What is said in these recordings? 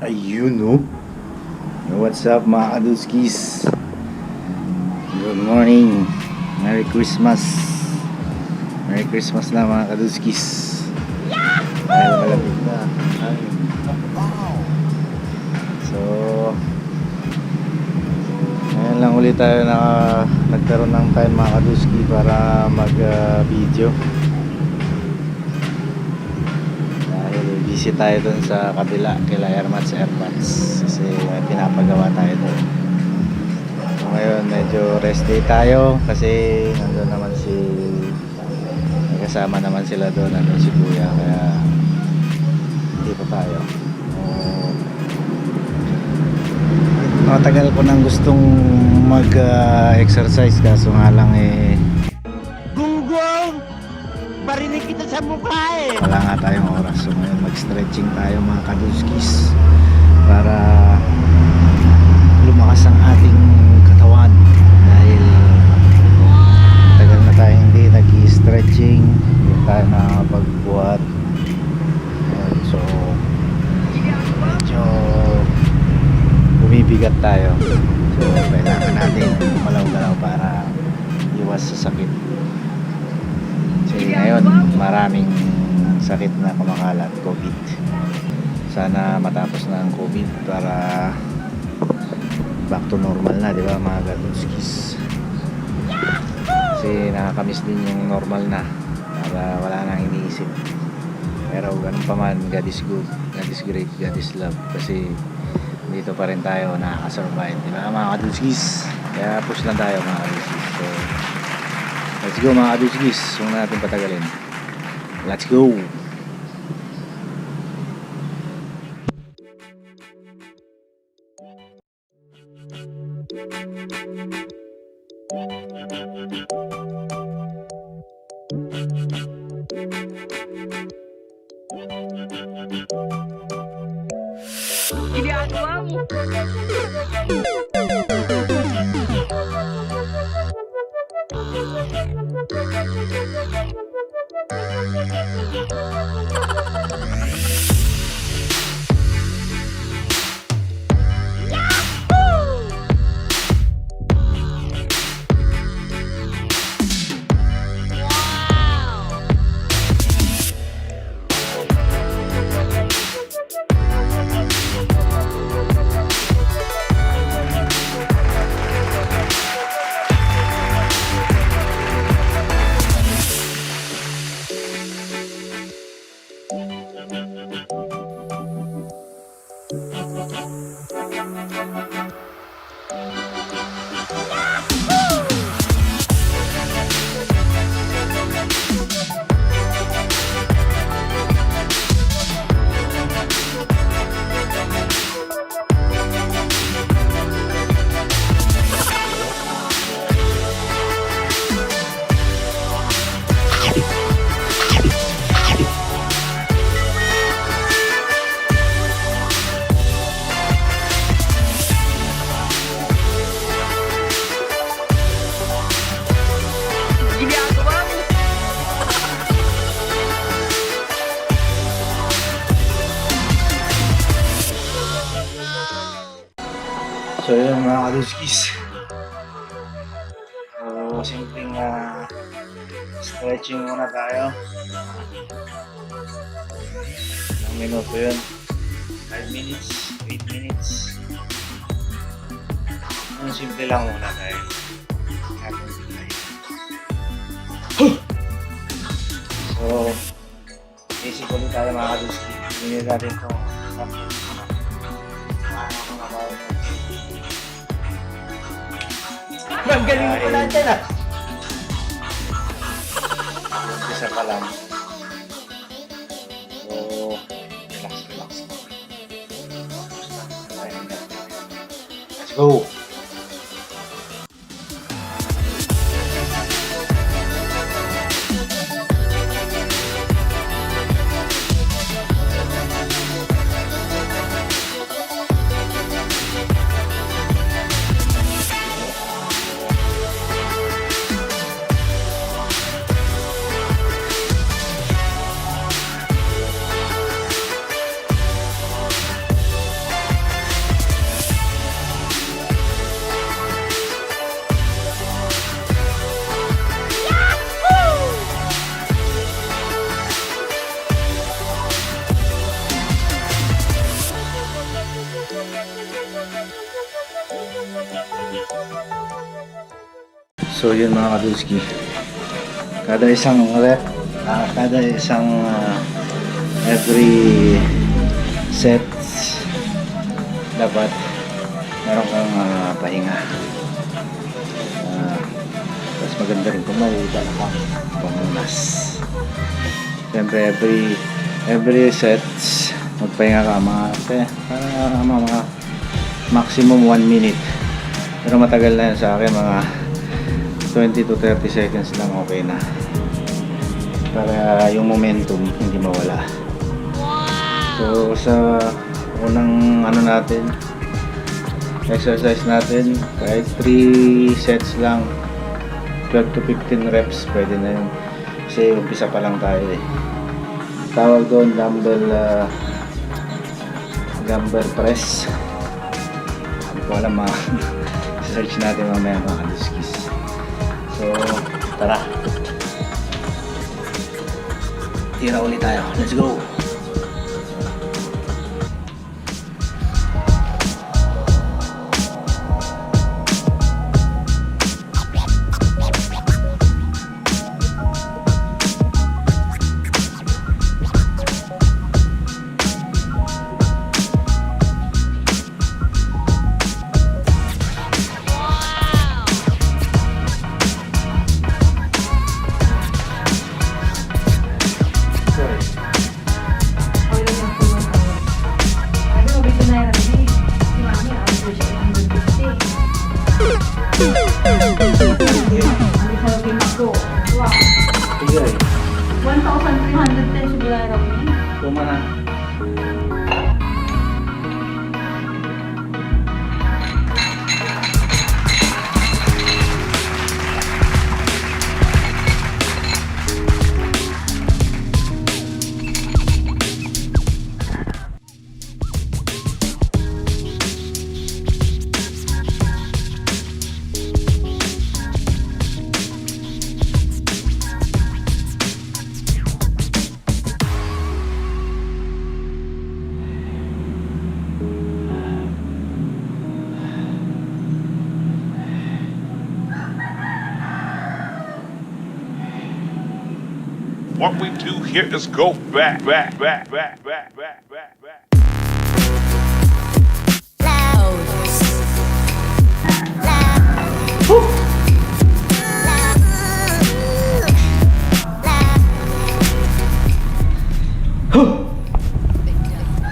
Ayun no. What's up mga kaduskis? Good morning. Merry Christmas. Merry Christmas na mga kaduskis. Dahil malapit na. So ngayon lang ulit tayo nagkaroon ng time mga kaduski para mag video. Busy tayo dun sa kabila kila Airmats kasi pinapagawa tayo dun. So ngayon medyo rest day tayo kasi nandun naman may kasama naman sila doon, nandun si kuya, kaya hindi pa tayo. Matagal ko nang gustong mag exercise kaso nga lang Barinig kita sa mukha eh. wala nga tayong oras. So ngayon mag-stretching tayo mga kaduskis para lumakas ang ating katawan dahil tagal na tayo hindi nag-stretching, hindi tayo nakapagbuhat. So medyo bumibigat tayo, so kailangan natin gumalaw-galaw para iwas sa sakit. Kasi ngayon maraming sakit na kumakalat, COVID. Sana matapos na ang COVID para back to normal na, di ba mga kaduskis? Kasi nakakamiss din yung normal na, para wala nang iniisip. Pero ganun pa man, God is good, God is great, God is love. Kasi dito pa rin tayo nakaka-survive, di ba mga kaduskis? Kaya push lang tayo mga kaduskis. So let's go mga kaduskis, huwag na natin patagalin. Let's go! Ginagawa mo. So yun mga kaduskis, so simpleng stretching muna tayo. Ilang minuto yun, 5 minutes, 8 minutes. Yung simple lang muna tayo. So basic ulit tayo mga kaduskis. Hindi natin ito Ang galing mo pala dyan ah. Isa pa lang. So, relax. Let's go! So yun mga kaduski, kada isang rep, kada isang every sets dapat meron kang pahinga. Tapos maganda rin kung may dala kang pamunas. Siyempre every sets magpahinga ka mga maximum 1 minute. Pero matagal na yun sa akin, mga 20 to 30 seconds lang okay na. Para yung momentum hindi mawala. So sa unang natin, exercise natin, kahit 3 sets lang, 12 to 15 reps, pwede na yun. Kasi umpisa pa lang tayo eh. Tawag doon dumbbell press. Hindi ko alam search natin mamaya mga kaduskis. So tara, tira ulit tayo, let's go. Sige. 1,310 sebelah Rami. Kumana. What we do here is go back.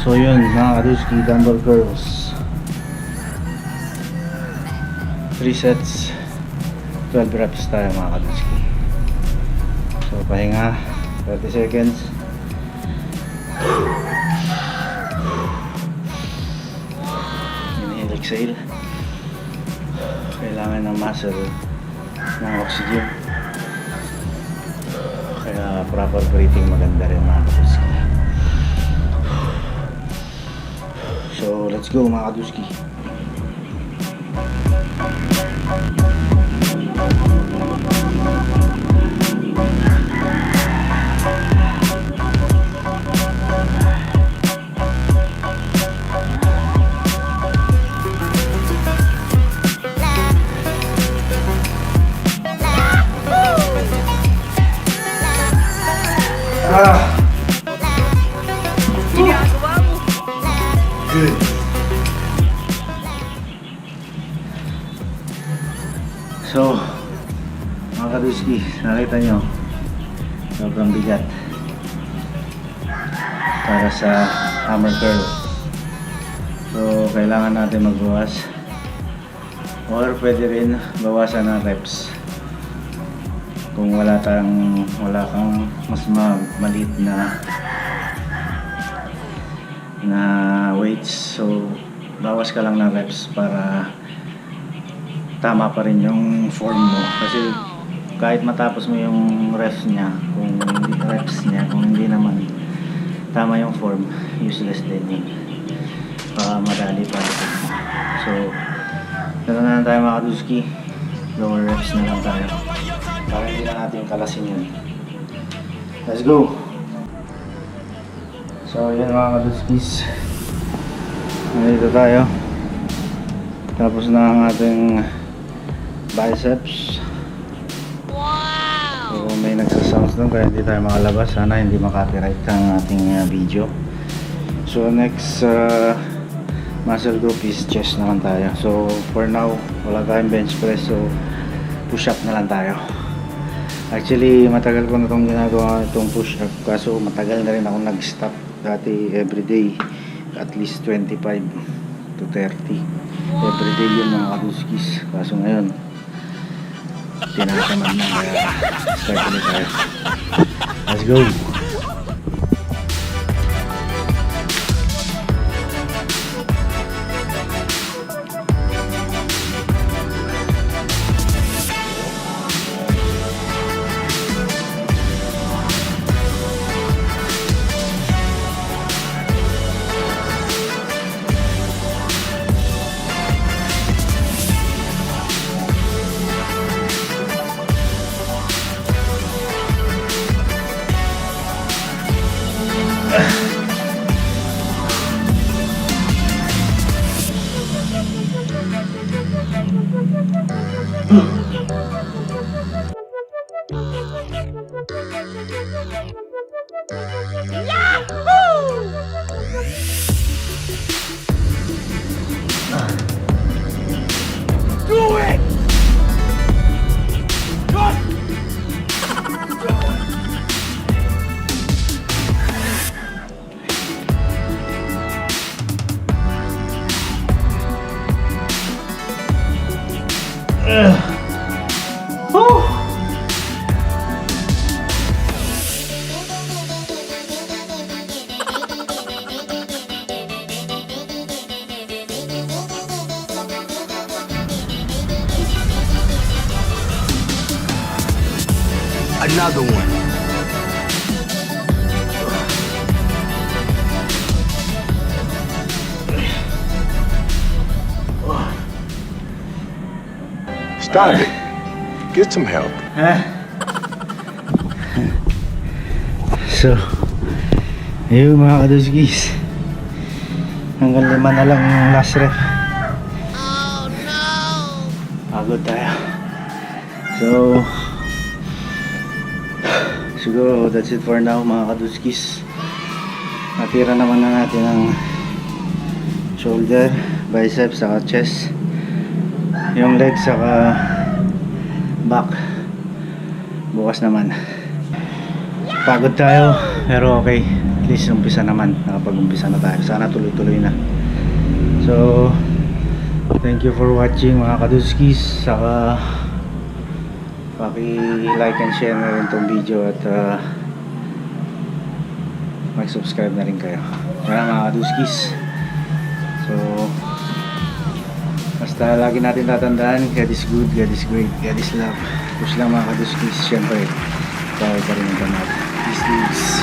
So yun mga kaduski, dumbbell curls, 3 sets, 12 reps tayo mga kaduski. So pahinga 30 seconds. Inhale, exhale. Kailangan ng muscle ng oxygen, kaya proper breathing maganda rin mga kaduski. So let's go mga kaduski. Good. So, mga kaduski, nakita nyo, sobrang bigat para sa hammer curl. So, kailangan natin magbawas, or pwede rin bawasan ng reps kung wala kang mas maliit na weights. So bawas ka lang ng reps para tama pa rin yung form mo, kasi kahit matapos mo yung reps niya, kung hindi naman tama yung form, useless din yun, baka madali pa rin. So ganoon na lang tayo mga kaduski, lower reps na lang tayo para hindi na natin kalasin yun. Let's go. So yun mga kaduskis, nandito tayo, tapos na ang ating biceps, may nagsasounds doon kaya hindi tayo makalabas. Sana hindi makapiright ang ating video. So next muscle group is chest naman tayo. So for now wala tayong bench press, so push up na lang tayo. Actually matagal ko na itong ginagawa, itong push up, kaso matagal na rin ako nag-stop. Dati everyday at least 25 to 30 everyday yun mga kaduskis. Kaso ngayon tinatamad na, kaya start ulit tayo. Let's go. Another one. Stop it. Get some help. So ayun mga kaduskis, hanggang 5 na lang yung last rep. Oh no! Pagod tayo. So siguro that's it for now mga kaduskis. Natira naman na natin ang shoulder, biceps, saka chest. Yung leg saka back bukas naman. Pagod tayo pero okay, at least umpisa naman, nakapag-umpisa na tayo. Sana tuloy-tuloy na. So thank you for watching mga kaduskis. Saka paki-like and share na rin tong video at mag-subscribe na rin kayo. Kaya mga kaduskis, so basta lagi natin tatandaan, God is good, God is great, God is love. Push lang mga kaduskis. Syempre tayo pa rin ang kamay. Peace.